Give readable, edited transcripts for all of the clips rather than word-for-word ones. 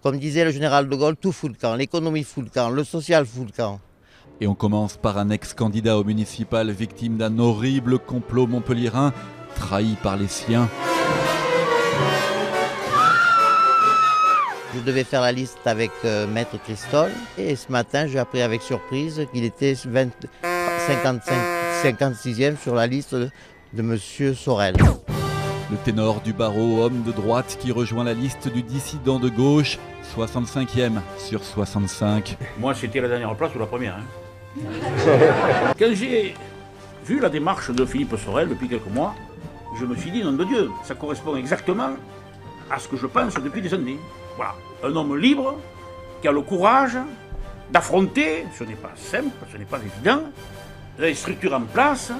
Comme disait le général de Gaulle, tout fout le camp, l'économie fout le camp, le social fout le camp. Et on commence par un ex-candidat au municipal victime d'un horrible complot montpelliérain, trahi par les siens. Je devais faire la liste avec Maître Christol et ce matin j'ai appris avec surprise qu'il était 56e sur la liste de M. Sorel. Le ténor du barreau, homme de droite qui rejoint la liste du dissident de gauche, 65e sur 65. Moi c'était la dernière place ou la première. Quand j'ai vu la démarche de Philippe Sorel depuis quelques mois, je me suis dit, nom de Dieu, ça correspond exactement à ce que je pense depuis des années. Voilà, un homme libre, qui a le courage d'affronter, ce n'est pas simple, ce n'est pas évident, les structures en place.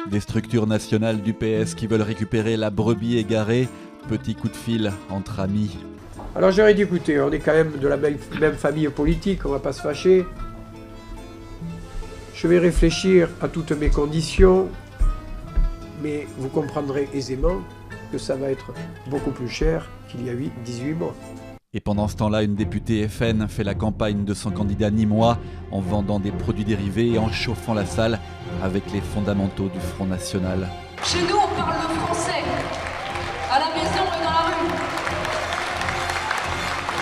Des structures nationales du PS qui veulent récupérer la brebis égarée, petit coup de fil entre amis. Alors j'aurais dit, écoutez, on est quand même de la même famille politique, on ne va pas se fâcher. Je vais réfléchir à toutes mes conditions, mais vous comprendrez aisément que ça va être beaucoup plus cher qu'il y a 18 mois. Et pendant ce temps-là, une députée FN fait la campagne de son candidat nîmois en vendant des produits dérivés et en chauffant la salle avec les fondamentaux du Front National. Chez nous, on parle le français, à la maison et dans la rue.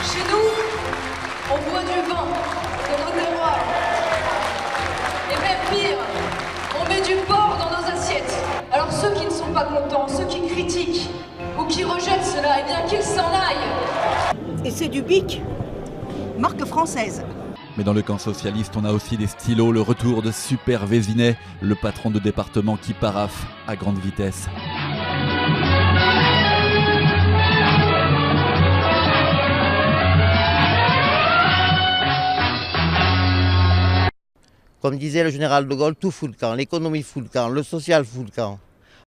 Chez nous, on boit du vin de nos terroirs. Et même pire, on met du porc dans nos assiettes. Alors ceux qui ne sont pas contents, ceux qui critiquent ou qui rejettent cela, eh bien qu'ils s'en aillent. Et c'est du bic, marque française. Mais dans le camp socialiste, on a aussi des stylos, le retour de Super Vézinet, le patron de département qui paraffe à grande vitesse. Comme disait le général de Gaulle, tout fout le camp, l'économie fout le camp, le social fout le camp.